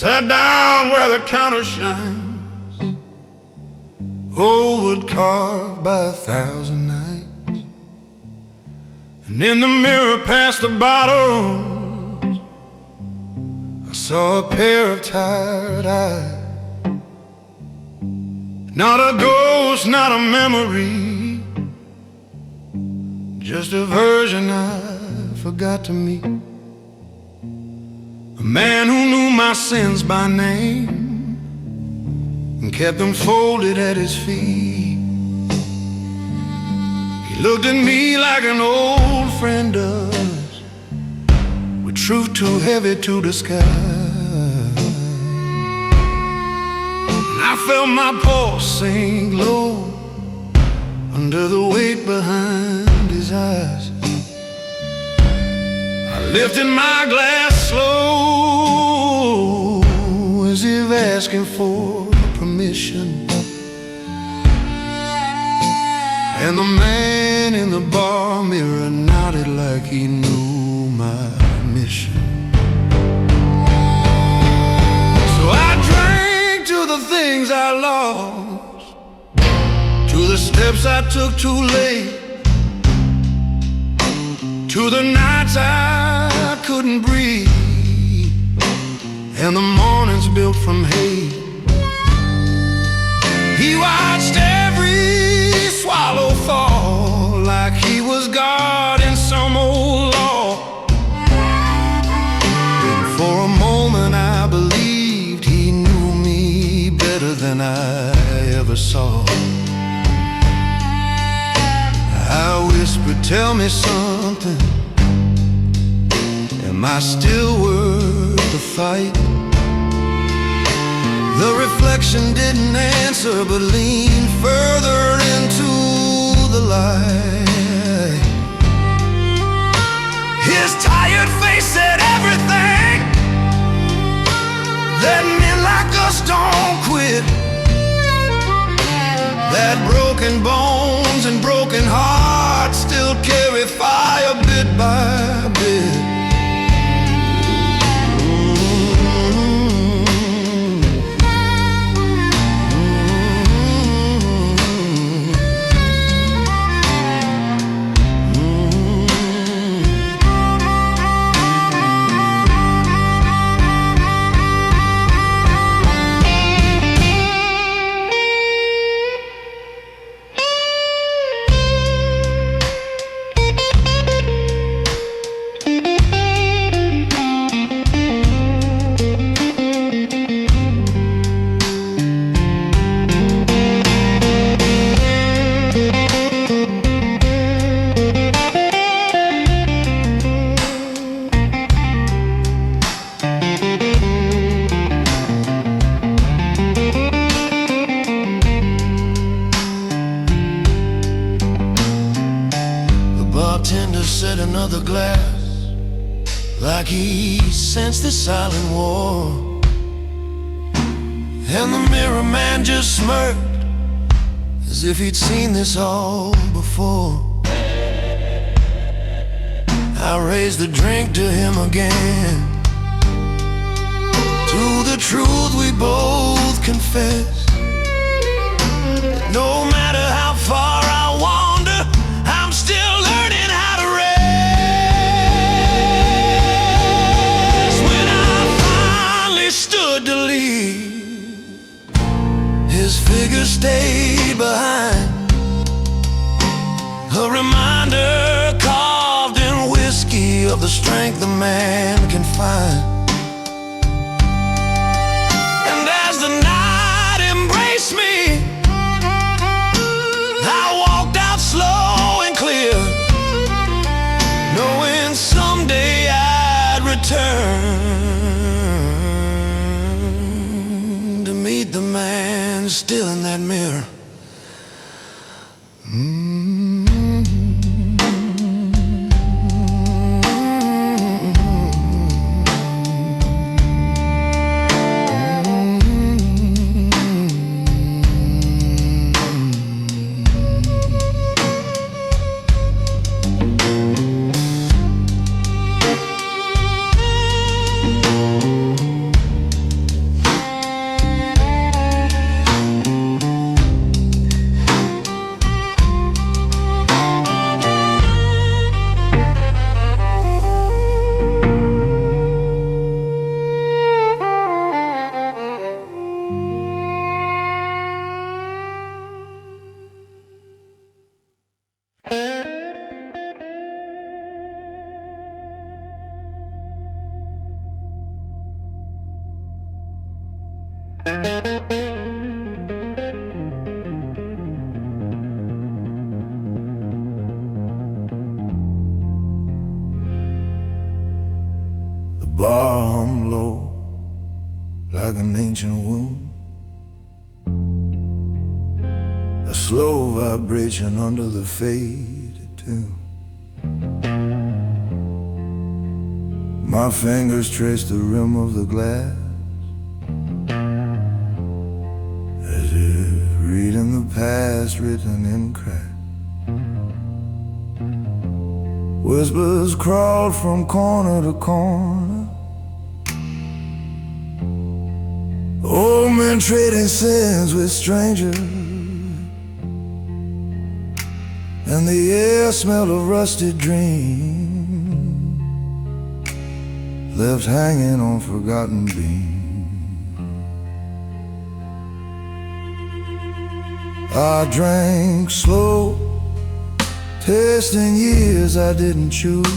Sat down where the counter shines, old wood carved by 1,000 nights. And in the mirror past the bottles, I saw a pair of tired eyes. Not a ghost, not a memory, just a version I forgot to meet. A man who knew my sins by name and kept them folded at his feet. He looked at me like an old friend does, with truth too heavy to disguise. I felt my pulse sink low under the weight behind his eyes. I lifted my glass slow, as if asking for permission. And the man in the bar mirror nodded like he knew my mission. So I drank to the things I lost, to the steps I took too late, to the nights I couldn't breathe, and the mornings built from hate. He watched every swallow fall like he was God in some old law. And for a moment I believed he knew me better than I ever saw. I whispered, tell me something, am I still worth the fight? The reflection didn't answer, but leaned further into the light. His tired face said everything that men like us don't quit, that broken bones and broken hearts still carry fire bit by bit. Bartender said another glass, like he sensed the silent war. And the mirror man just smirked, as if he'd seen this all before. I raised the drink to him again, to the truth we both confess. No matter how far I wander, I'm still learning how to rest. When I finally stood to leave, his figure stayed behind, a reminder carved in whiskey of the strength a man can find. And as the night embraced me, I walked out slow and clear, knowing someday I'd return to meet the man still in that mirror. a slow vibration under the faded tune. My fingers trace the rim of the glass, as if reading the past written in cracks. Whispers crawled from corner to corner, old men trading sins with strangers, and the air smelled of rusted dreams left hanging on forgotten beams. I drank slow, tasting years I didn't choose,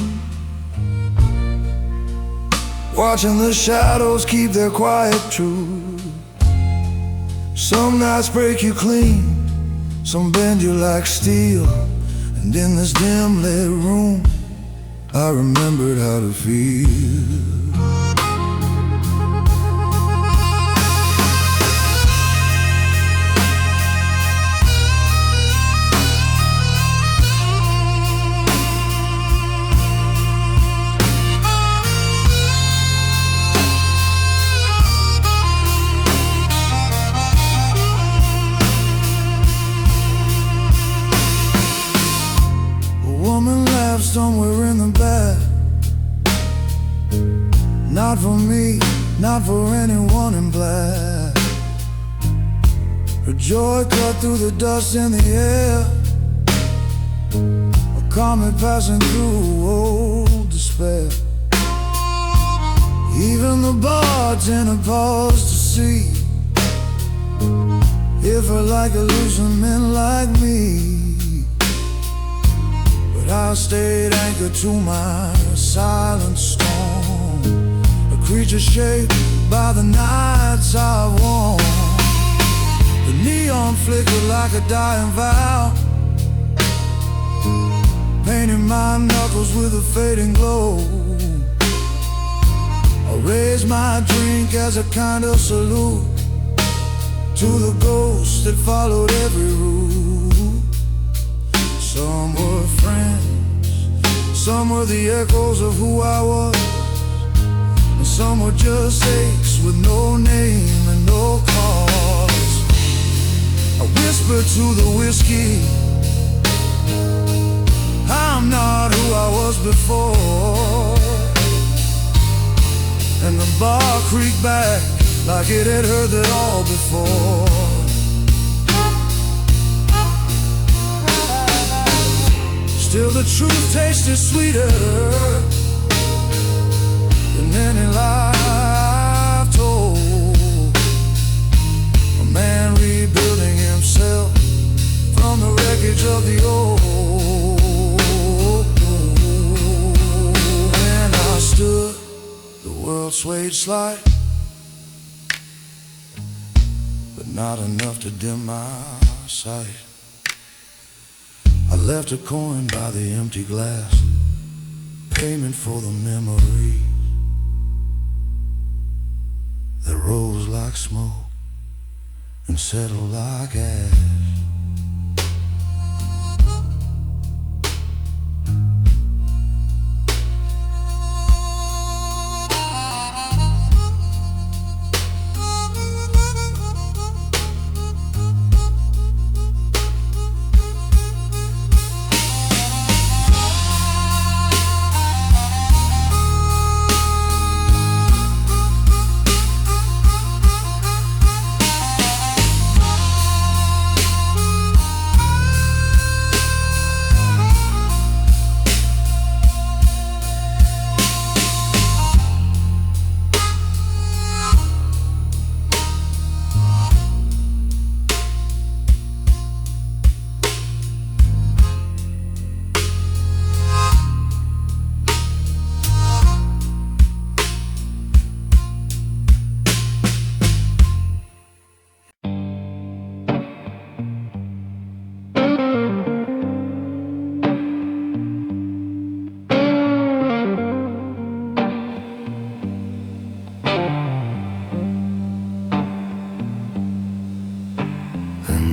watching the shadows keep their quiet truth. Some nights break you clean, some bend you like steel, and in this dim lit room I remembered how to feel. Somewhere in the back, not for me, not for anyone in black. Her joy cut through the dust in the air, a comet passing through old despair. Even the bartender paused to see if her like illusion meant like me. I stayed anchored to my silent storm, a creature shaped by the nights I've worn. The neon flickered like a dying vow, painting my knuckles with a fading glow. I raised my drink as a kind of salute to the ghosts that followed every route. Some were friends, some were the echoes of who I was, and some were just aches with no name and no cause. I whispered to the whiskey, I'm not who I was before, and the bar creaked back like it had heard that all before. Still the truth tasted sweeter than any lie I've told. A man rebuilding himself from the wreckage of the old. When I stood, the world swayed slight, but not enough to dim my sight. I left a coin by the empty glass, payment for the memories that rose like smoke and settled like ash.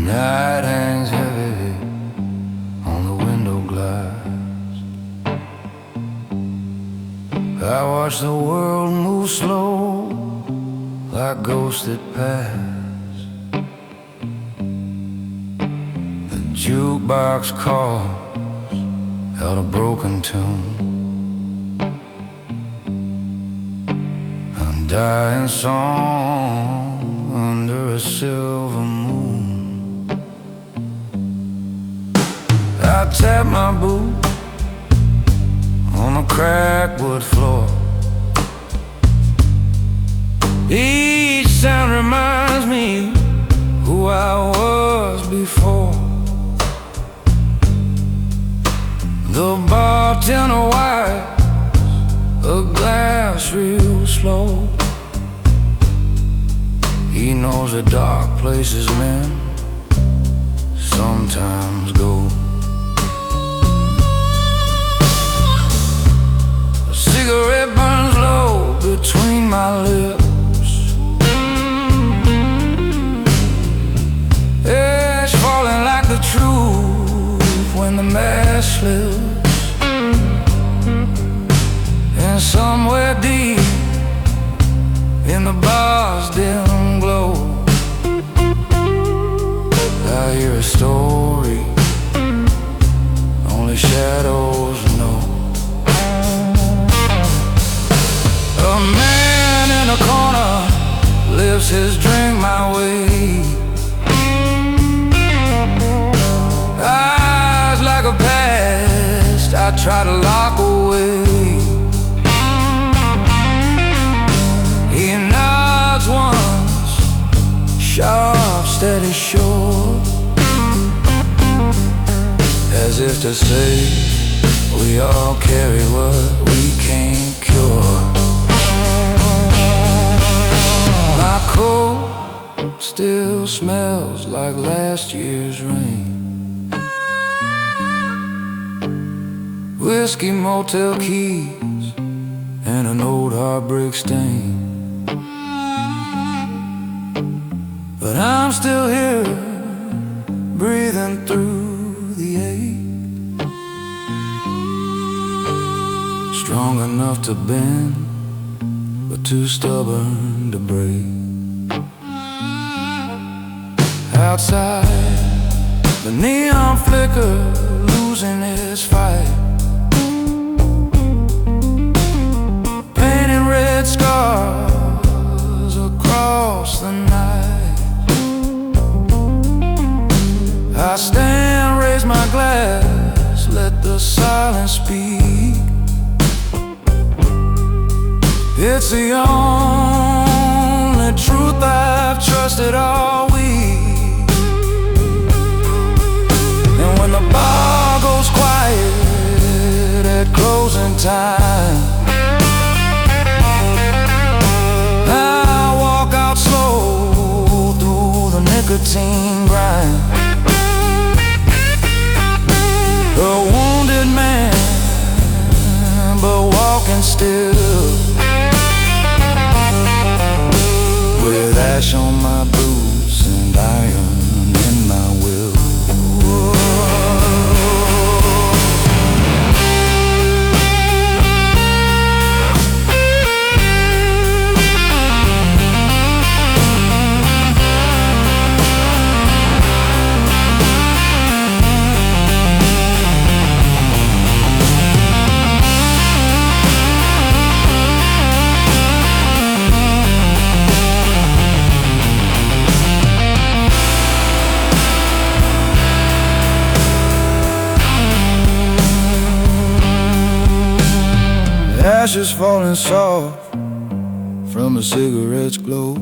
Night hangs watch the world move slow like ghosts that pass. The jukebox calls out a broken tune, a dying song under a silver moon. I tap my boot on the cracked wood floor. Each sound reminds me who I was before. The bartender wipes a glass real slow. He knows the dark places men sometimes go. A cigarette burns low between my lips. Ash falling like the truth when the mask slips. And somewhere deep in the bar's dim glow, I hear a story only shadows know. A man in a corner lifts his drink my way. Eyes like a past I try to lock away. He nods once, sharp, steady, sure, as if to say we all carry what we can't cure. My coat still smells like last year's rain. Whiskey, motel keys, and an old heartbreak stain. But I'm still here, breathing through the ache, strong enough to bend, but too stubborn to break. Outside, the neon flicker, losing its fight. Painted red scars across the night. I stand, raise my glass, let the silence speak. It's the only truth I've trusted all week. And when the bar goes quiet at closing time, I walk out slow through the nicotine grind. A wounded man, but walking still, with ash on my boots and iron in my will. Ashes falling soft from a cigarette's glow,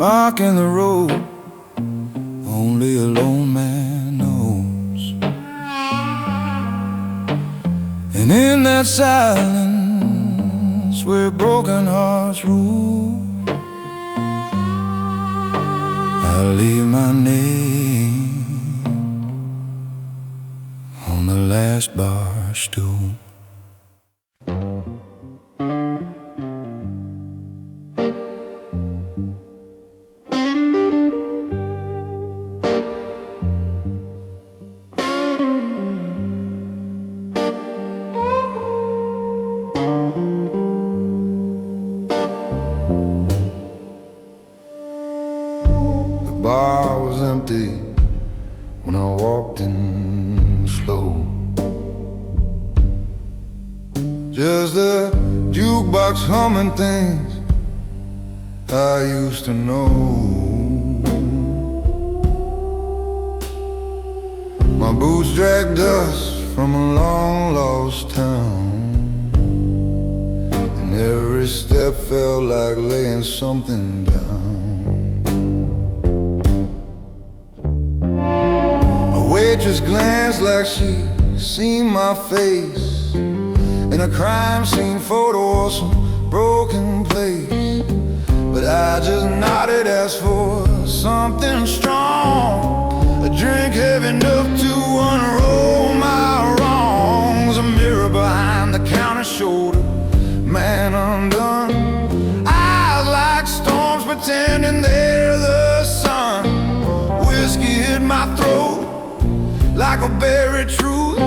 marking the road only a lone man knows. And in that silence where broken hearts rule, I leave my name on the last bar stool. day when I walked in slow. Just the jukebox humming things I used to know. My boots dragged dust from a long lost town, and every step felt like laying something down. A waitress glanced like she seen my face in a crime scene photo or some broken place. But I just nodded, asked for something strong, a drink heavy enough to unroll my wrongs. A mirror behind the counter showed a man undone, eyes like storms pretending they're the sun. Whiskey hit my throat like a buried truth,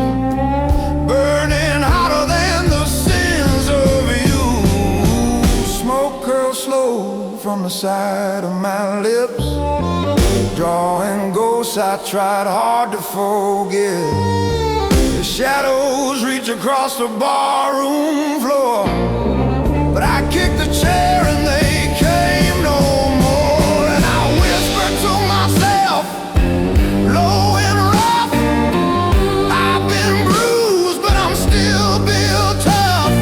burning hotter than the sins of you. Smoke curls slow from the side of my lips, drawing ghosts I tried hard to forget. The shadows reach across the barroom floor, but I kicked the chair and they came no more. And I whispered to myself, low and rough, I've been bruised, but I'm still built tough.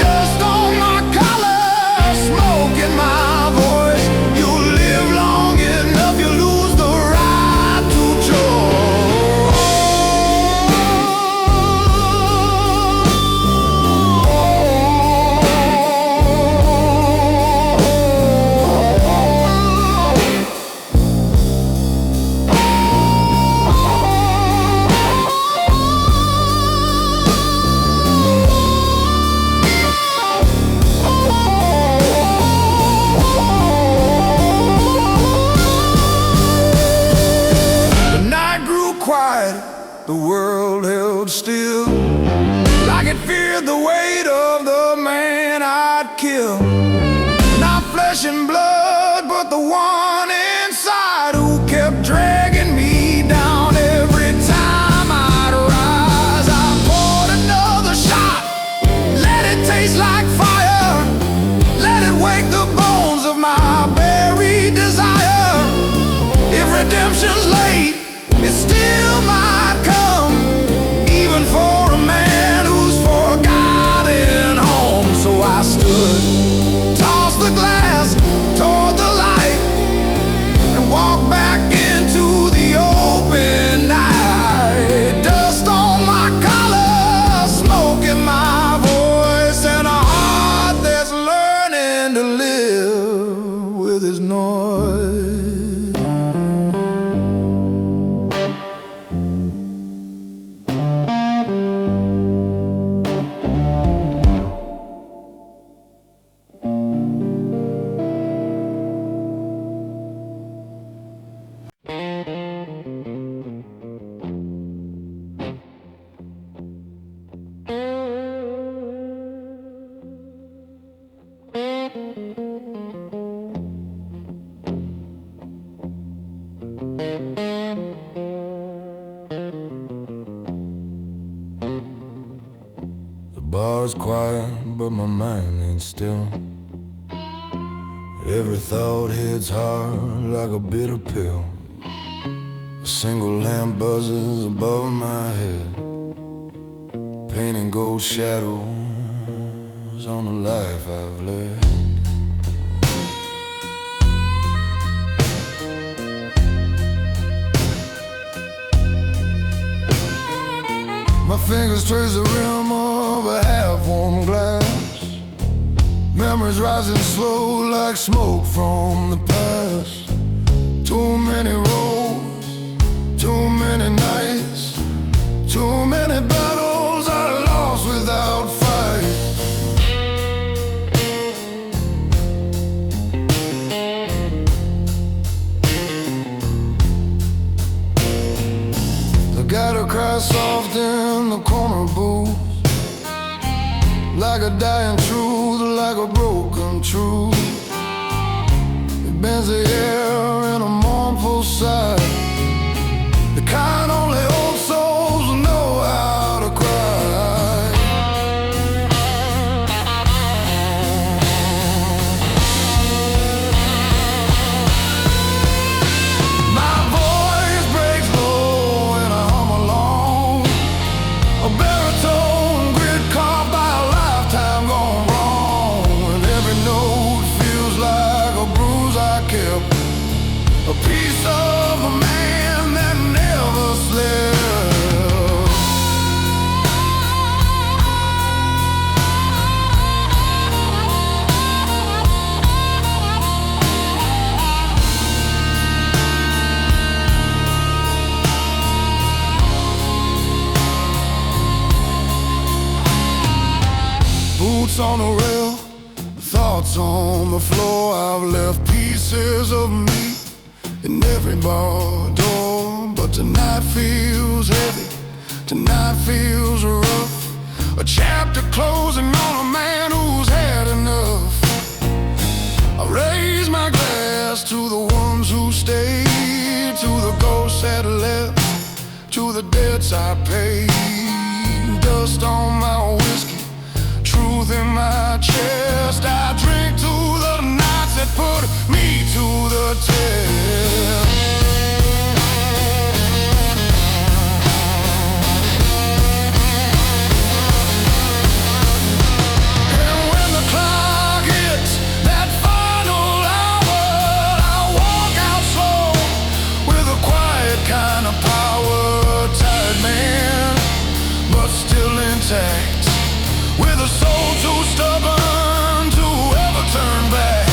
Dust on my collar, smoke in my voice. You live long enough, you lose the right to the world held still, like it feared the weight of the man I'd kill. Not flesh and blood, but the one inside who kept dragging me down every time I'd rise. I poured another shot, let it taste like fire, let it wake the bones of my buried desire. If redemption's late, it still might come, even for a man who's forgotten home. So I stood, tossed the glass toward the light, and walked back into the open night. Dust on my collar, smoke in my voice, and a heart that's learning to live with its noise. The bar's quiet, but my mind ain't still. Every thought hits hard like a bitter pill. A single lamp buzzes above my head, painting gold shadows on the life I've led. My fingers trace the rim of a half-warm glass, memories rising slow like smoke from the past. Too many roads, too many nights, too many battles I lost without fight. The guy who cries soft in the corner booth, like a dying truth, like a broken truth. It bends the air in a mournful sigh. a piece of a man that never slept. Boots on the rail, thoughts on the floor. I've left pieces of me in every bar door. But tonight feels heavy, tonight feels rough. A chapter closing on a man who's had enough. I raise my glass to the ones who stayed, to the ghosts that left, to the debts I paid. Dust on my whiskey, truth in my chest. I drink to the nights that put me to the test. And when the clock hits that final hour, I walk out slow with a quiet kind of power. Tired man, but still intact, with a soul too stubborn to ever turn back.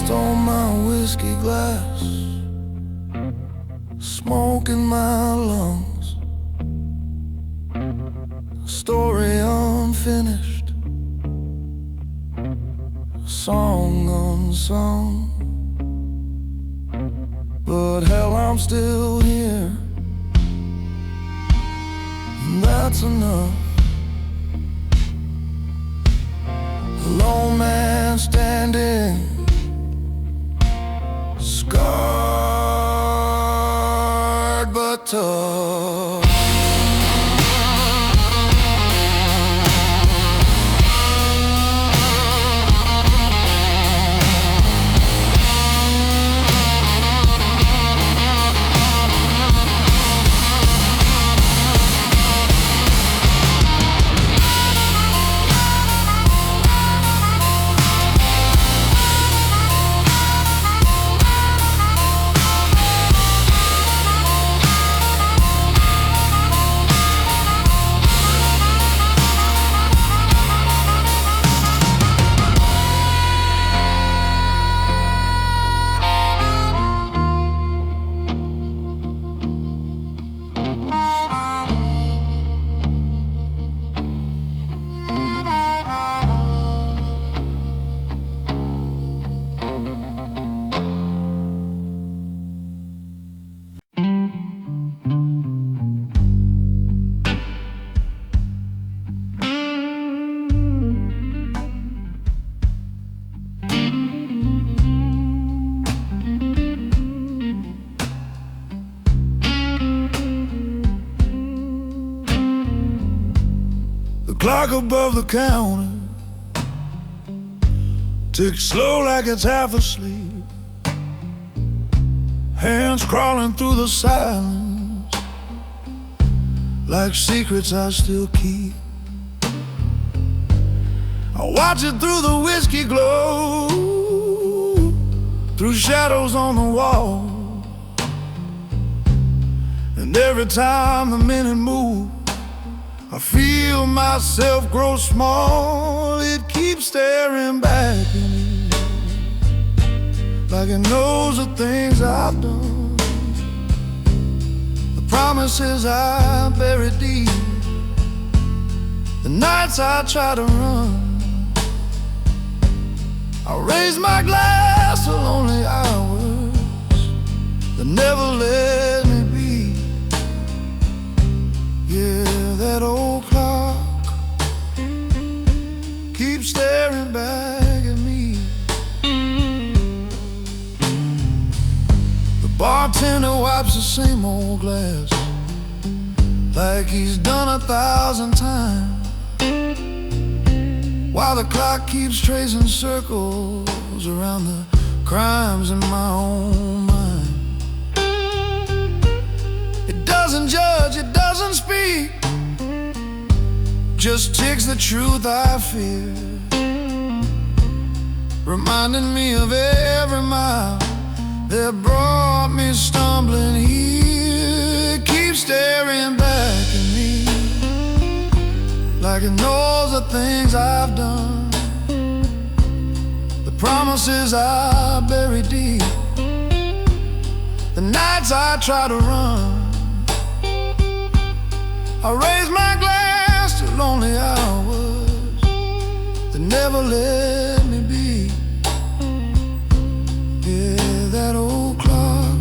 On my whiskey glass, smoke in my lungs, a story unfinished, a song unsung. But hell, I'm still here, and that's enough. A lone man standing, scarred but tough. Clock above the counter ticks slow like it's half asleep. Hands crawling through the silence like secrets I still keep. I watch it through the whiskey glow, through shadows on the wall. And every time the minute moves, I feel myself grow small. It keeps staring back at me like it knows the things I've done, the promises I buried deep, the nights I try to run. I raise my glass to lonely hours that never let me be. Yeah, that old clock same old glass, like he's done 1,000 times, while the clock keeps tracing circles around the crimes in my own mind. It doesn't judge, it doesn't speak, just ticks the truth I fear, reminding me of every mile that brought me stumbling here. It keeps staring back at me, like it knows the things I've done, the promises I buried deep, the nights I try to run. I raise my glass to lonely hours that never let me be. Yeah, that old clock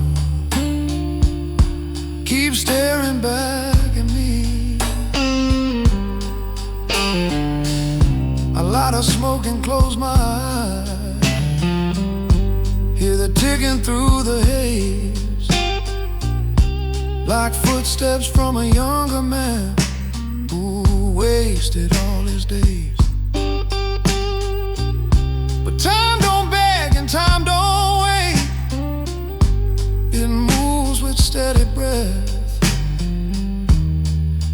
keeps staring back at me. I light a smoke and close my eyes, hear the ticking through the haze, like footsteps from a younger man who wasted all his days. But time don't beg and time don't wait, it moves with steady breath,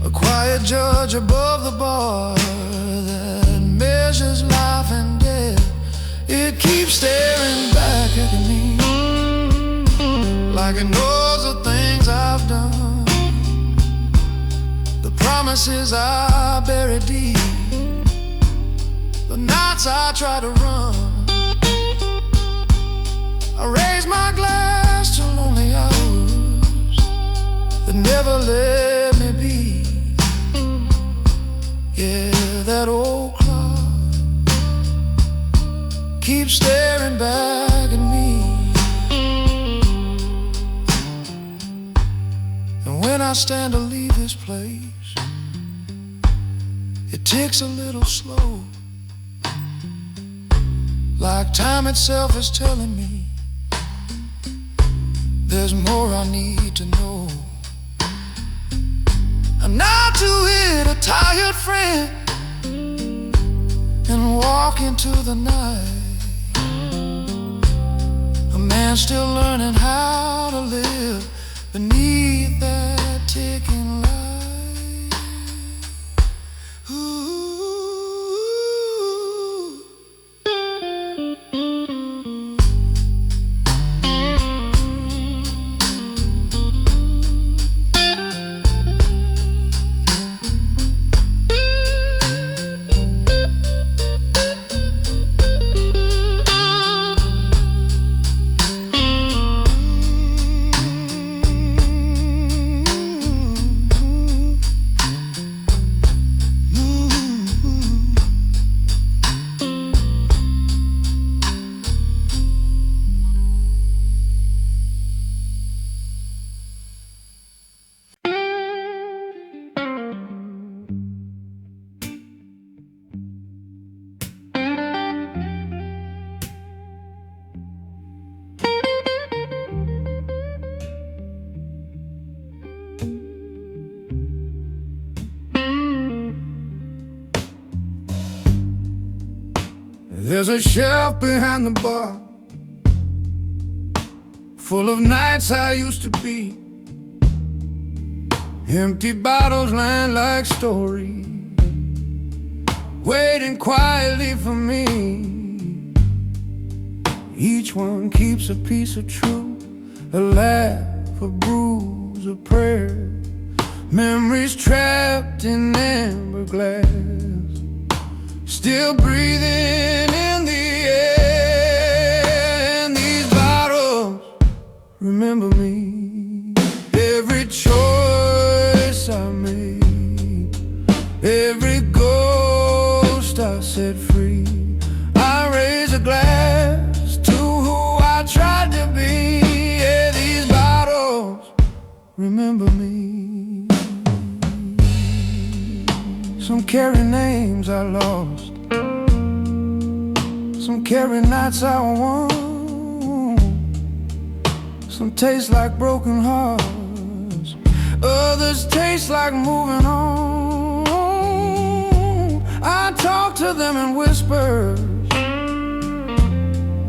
a quiet judge above the bar that measures life and death. It keeps staring back at me, like it knows the things I've done, the promises I buried deep, the nights I try to run. I raise my glass to lonely hours that never let me be. Yeah, that old clock keeps staring back at me. And when I stand to leave this place, it ticks a little slow, like time itself is telling me there's more I need to know. I'm not to hit a tired friend and walk into the night, a man still learning how to live beneath that ticking light. Ooh. There's a shelf behind the bar, full of nights I used to be, empty bottles lying like stories, waiting quietly for me. Each one keeps a piece of truth, a laugh, a bruise, a prayer, memories trapped in amber glass, still breathing in the air. And these bottles remember me, every choice I made, every ghost I set free. I raise a glass to who I tried to be. Yeah, these bottles remember me. Some carry names I lost, some carry nights I won, some taste like broken hearts Others taste like moving on. I talk to them in whispers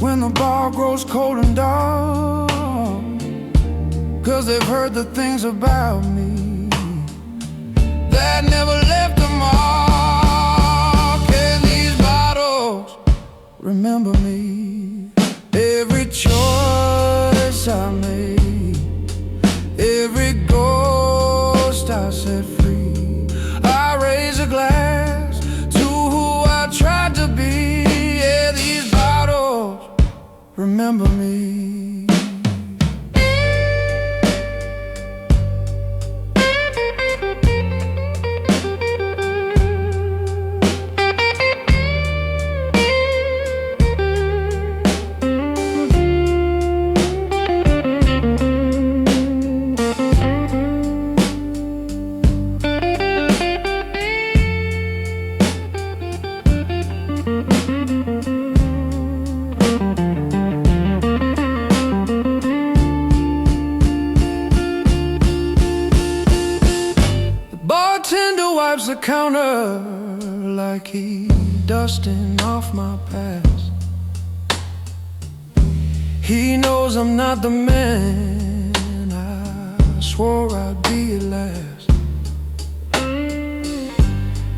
when the bar grows cold and dark, 'cause they've heard the things about me that never left a mark. And these bottles remember me, every choice I made, every ghost I set free. I raise a glass to who I tried to be. Yeah, these bottles remember me. Bartender wipes the counter like he dusting off my past. He knows I'm not the man I swore I'd be at last,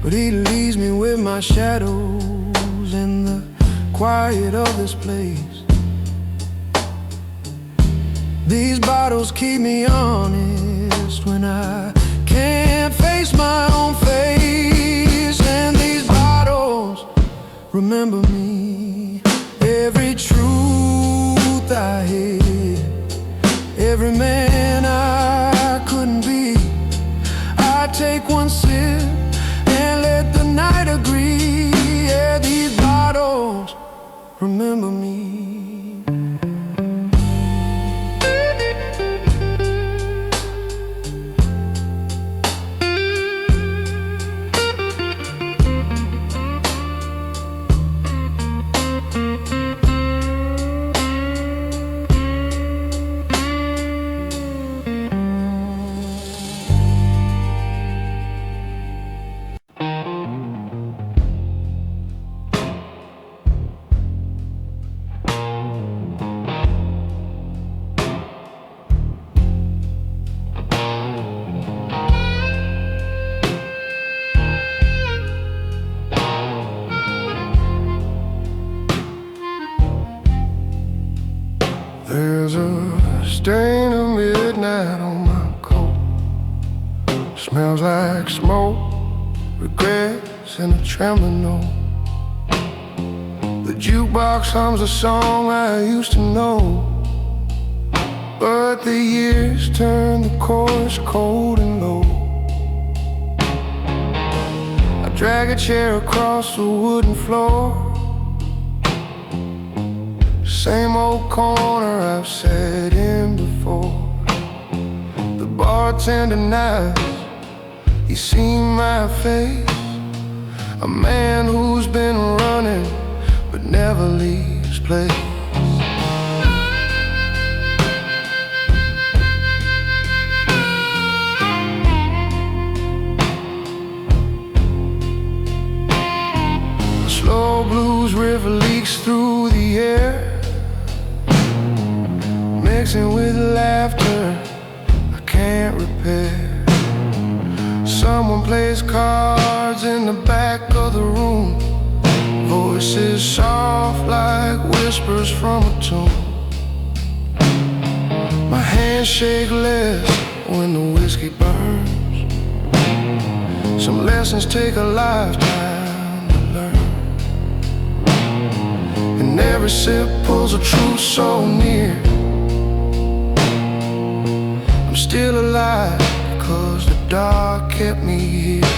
but he leaves me with my shadows in the quiet of this place. These bottles keep me honest when I can't face my own face. And these bottles remember me, every truth I hid, every man I couldn't be. I take one sip and let the night agree. Yeah, these bottles remember me. There's a stain of midnight on my coat. Smells like smoke, regrets, and a trembling note. The jukebox hums a song I used to know, but the years turn the chorus cold and low. I drag a chair across the wooden floor, same old corner I've sat in before. The bartender nods, he's seen my face, a man who's been running but never leaves place. A slow blues river leaks through the air, mixing with laughter I can't repair. Someone plays cards in the back of the room, voices soft like whispers from a tomb. My hands shake less when the whiskey burns. Some lessons take a lifetime to learn, and every sip pulls a truth so near. I'm still alive because the dark kept me here.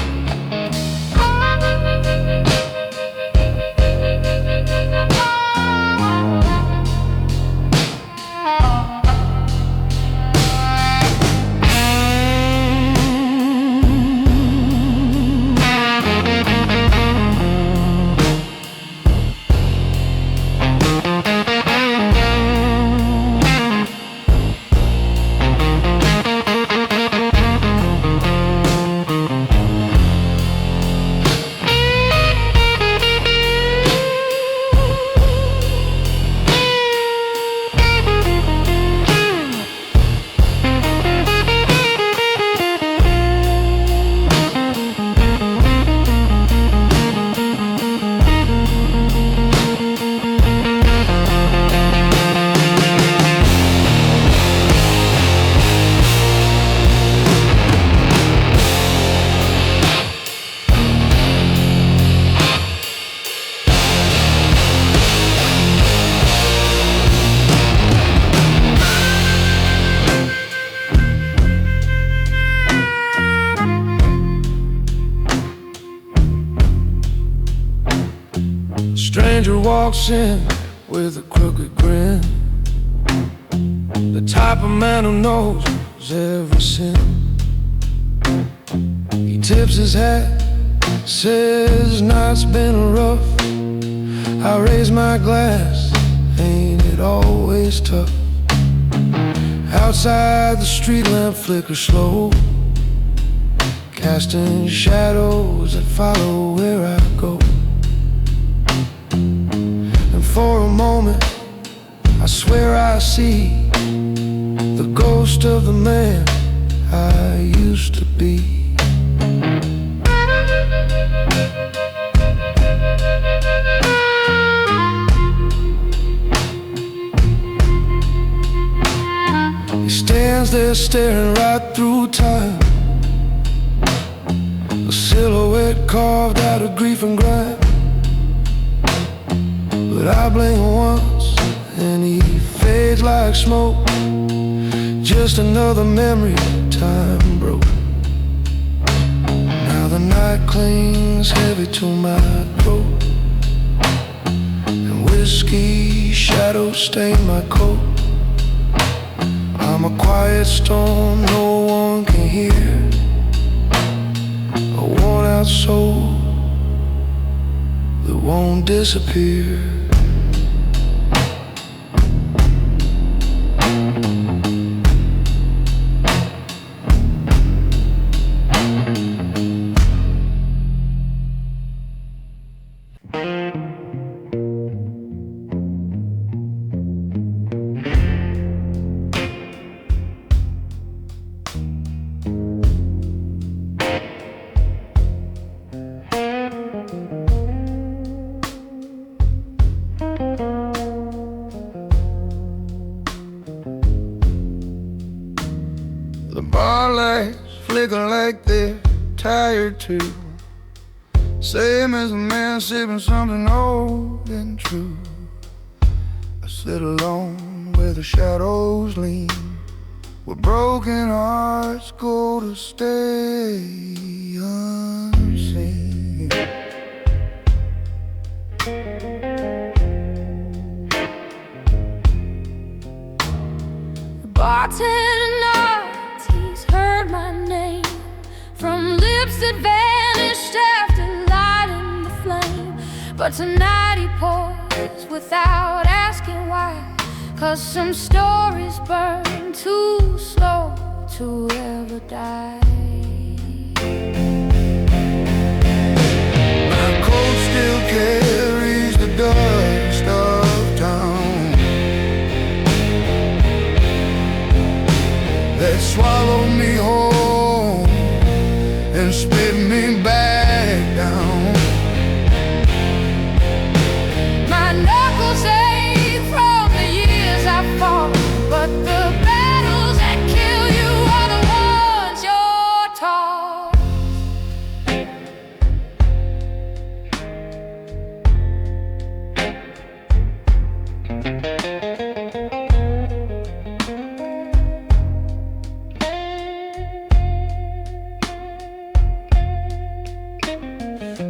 stranger walks in with a crooked grin, the type of man who knows every sin. He tips his hat, says night's been rough. I raise my glass, ain't it always tough? Outside the street lamp flickers slow, casting shadows that follow where I go. And for a moment I swear I see the ghost of the man I used to be. He stands there staring right through time, a silhouette carved out of grief and grime. But I blink once and he fades like smoke, just another memory time broke. Now the night clings heavy to my throat, and whiskey shadows stain my coat. I'm a quiet storm no one can hear, a worn out soul that won't disappear. The bar lights flicker like they're tired too, same as a man sipping something old and true. I sit alone where the shadows lean, where broken hearts go to stay unseen. The bartender nods, he's heard my name from lips that vanished after lighting the flame. But tonight he pours without asking why, 'cause some stories burn too slow to ever die. My coat still carries the dust of town that swallowed me whole and spit me back down. My knuckles ache from the years I fought, but the battles that kill you are the ones you're taught.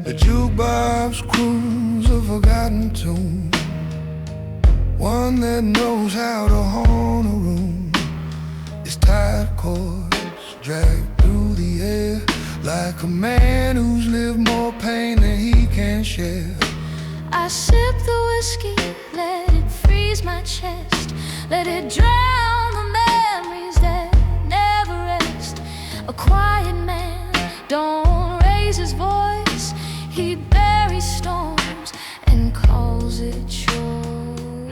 The jukebox croons a forgotten tune, one that knows how to haunt a room. Its tight chords drag through the air like a man who's lived more pain than he can share. I sip the whiskey, let it freeze my chest, let it drown the memories that never rest. A quiet man don't raise his voice, he buries storms and calls it yours.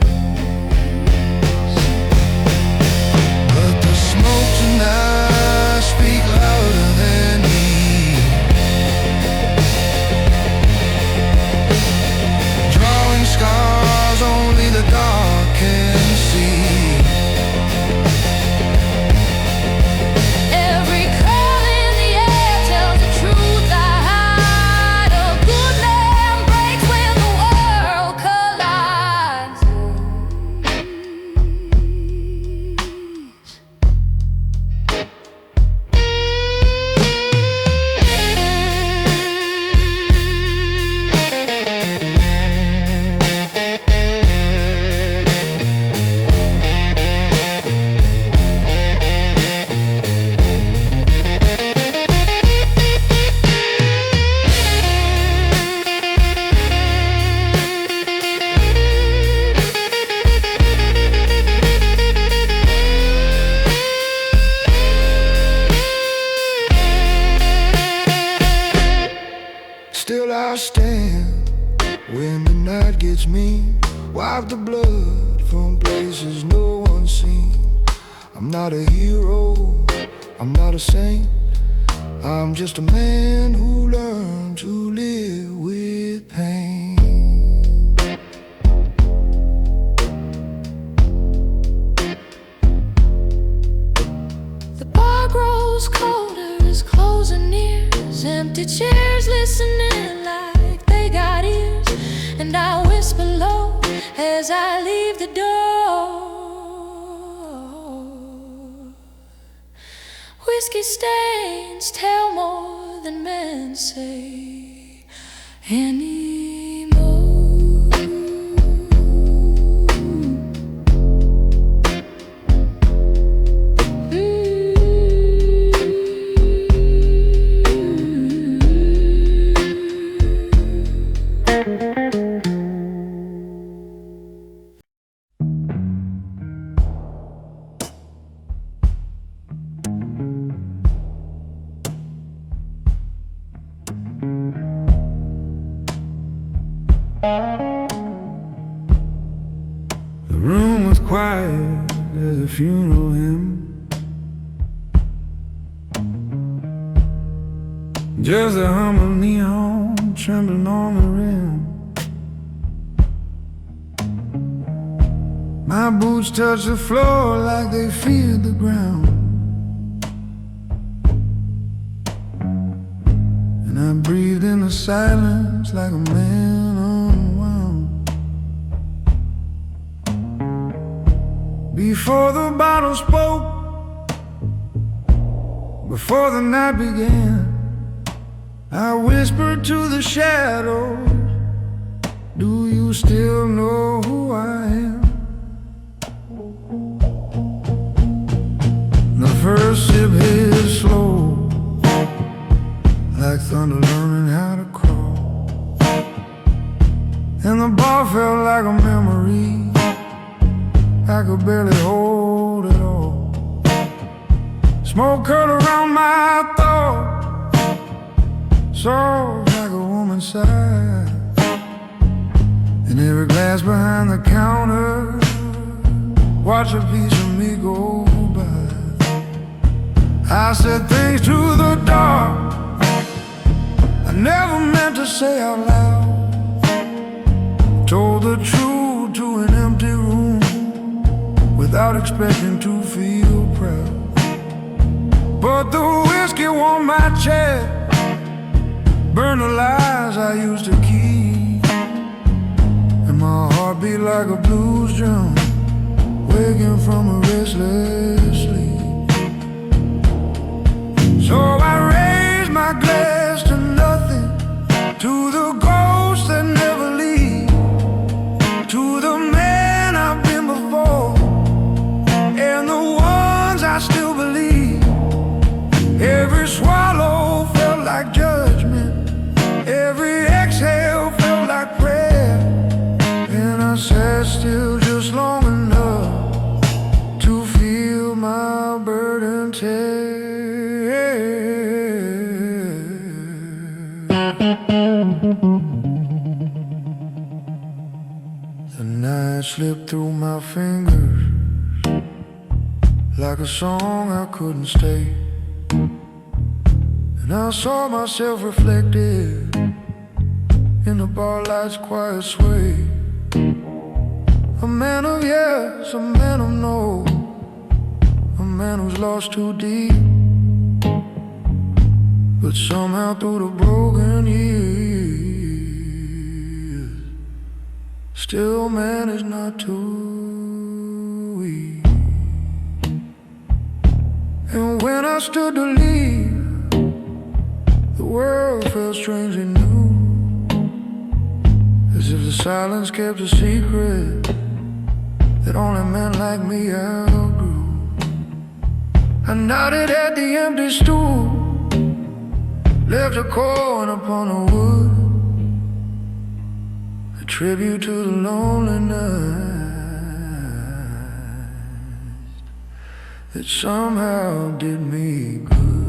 But the smoke tonight speak louder than me, drawing scars only the dark can see. Every curl in the air tells the truth I hide. A good Still I stand when the night gets mean. Wipe the blood from places no one's seen. I'm not a hero, I'm not a saint. I'm just a man who learned to live with pain. The bar grows colder as closing nears. Empty chairs listening like they got ears. And I whisper low as I leave the door. Whiskey stains tell more than men say anymore. The room was quiet as a funeral hymn. Just a hum of neon trembling on the rim. My boots touch the floor like they feel the ground. And I breathed in the silence like a man unwound. Before the bottle spoke, before the night began, I whispered to the shadows, do you still know who I am? The first sip hit slow, like thunder learning how to crawl. And the bar felt like a memory I could barely hold it all. Smoke curled around my throat, soft like a woman's sigh. And every glass behind the counter, watch a piece of me go by. I said things to the dark I never meant to say out loud. Told the truth to an empty room without expecting to feel proud. But the whiskey warmed my chest, burned the lies I used to keep. And my heart beat like a blues drum, waking from a restless sleep. So I raised my glass to nothing, to the ghosts that never leave, to the man I've been before, and the ones I still believe. Every swallow felt like judgment, every exhale felt like prayer. And I sat still just long enough to feel my burden tear. The night slipped through my fingers like a song I couldn't stay. And I saw myself reflected in the bar light's quiet sway. A man of yes, a man of no, a man who's lost too deep. But somehow through the broken years, still managed not to weep. And when I stood to leave, the world felt strangely new, as if the silence kept a secret that only men like me outgrew. I nodded at the empty stool, left a coin upon the wood, a tribute to the lonely night that somehow did me good.